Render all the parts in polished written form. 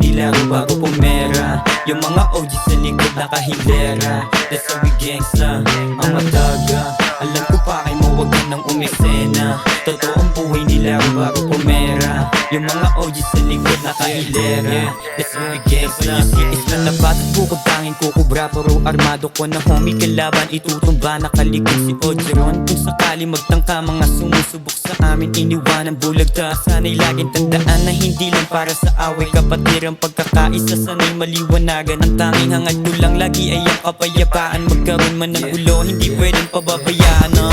nilaro bago pumera. Yung mga OG sa likod nakahilera. That's how we gangsta, ang mataga. Alam ko pa kay mo wag ka nang umisena. Totoong buhay nilaro bago pumera. Yung mga OG sa likod nakahilera. That's how we gangsta. Is na labat at bukod tanging kukubra. Puro armado ko na homie kalaban itutumba. Nakalikod si Ogeron. Kung sakali magtangka mga sumusubok sa amin iniwanan bulag ta. Sana'y laging tandaan na hindi lang para sa away kapatirang pagkakaisa. Sana'y maliwanagan ang tanging hangad ko lang lagi ay ang kapayapaan. Magkaroon man ng gulo hindi pwedeng pababayaan no?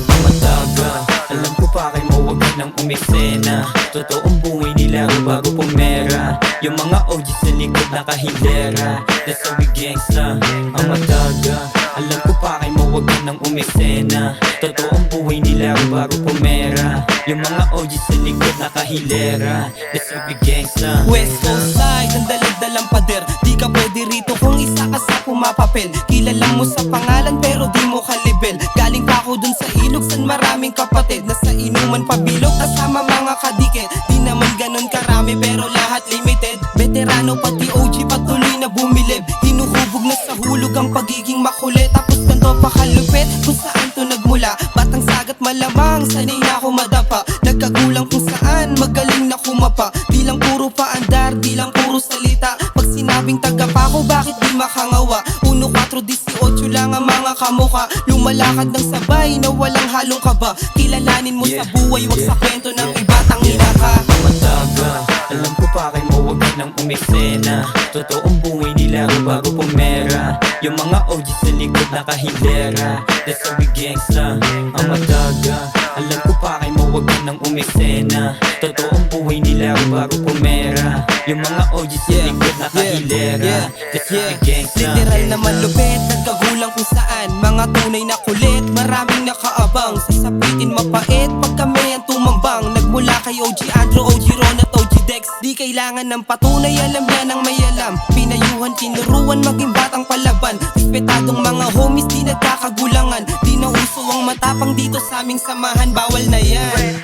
Ang mataga, alam ko pa kay mo wag ka nang umisena. Totoong buhay nila bago pumera. Yung mga OG sa likod nakahilera. That's how we gangsta, ang mataga. Alam ko pa kay mo wag ka nang umisena. Totoong buhay nila bago pumera. Yung mga OG sa likod nakahilera. That's how we gangsta. West Coast side, ang dalag-dalang pader. Di ka pwede rito kung isa ka sa pumapapel. Kilala mo sa pangalan pero di mo kalibel. Galing pa ako dun sa ilog san maraming kapatid. Nasa inuman pabilog kasama mga kadikit. Di naman ganun karami pero lahat limited. Veterano pati OG patuloy na bumilib. Hinuhubog na sa hulog ang pagiging makulit. Tapos ganto pa kalupit kung saan to nagmula. Batang sagat malamang sanay na ako madapa. Nagkagulang kung saan magaling na kumapa. Di lang puro paandar, di lang puro salita. Pag sinabing tagapa ko bakit di makangawa. 1-4-18 lang ang mga kamuka. Lumalakad ng sabay na walang halong kaba. Kilalanin mo sa buhay wag sa kwento ng iba. Tangina ka Mataga, alam ko pa kay mo wag ka nang umisena. Totoong buhay nila bago pumera. Yung mga OG sa likod nakahilera. That's how we gangsta, ang mataga. Alam ko pa kay mo wag ka nang umisena. Totoong buhay nila bago pumera. Yung mga OG sa likod nakahilera. That's how we gangsta. Literal na malupit, nagkagulang kung saan. Mga tunay na kulit, maraming nakaabang. Sasapitin mapait, pag kami ang tumambang. Nagmula kay OG Andrew, OG Ron at OG Dex. Di kailangan ng patunay, alam yan ang may alam. Pinayuhan, tinuruan, maging batang palaban. Respetadong mga homies, di nagkakagulangan. Di na uso ang matapang dito sa aming samahan. Bawal na yan.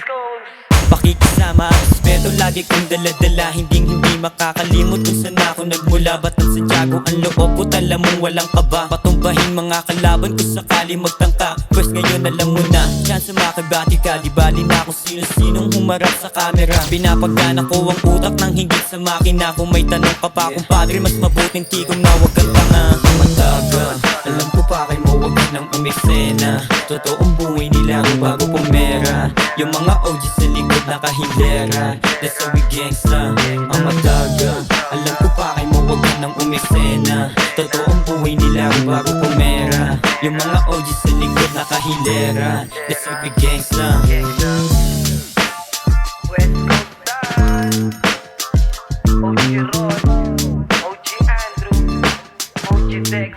Pakikisama, respeto lagi kong daladala. Hindi makakalimot kung saan ako nagmula. Ba't ang sadyago ang loob ko tala mong walang kaba. Patumbahin mga kalaban kung sakali magtangka. First ngayon alam mo na, chance makibati ka. Di bali na kung sino-sinong humarap sa camera. Pinapagana ko ang utak ng higit sa makina. Kung may tanong ka pa kung padre mas mabuting tigong na wag kang tanga. Mataga, alam ko pa kay mo wag ka nang umisena. Totoong buhay nila bago pumera. Yung mga OG sa likod nakahilera. That's how we gangsta, ang mataga. Alam ko pa kay mo wag ka nang umisena. Totoong buhay nila bago pumera. Yung mga OG sa likod nakahilera. That's how we gangsta. West Coast style. OG Ron, OG Andrew, OG Dex.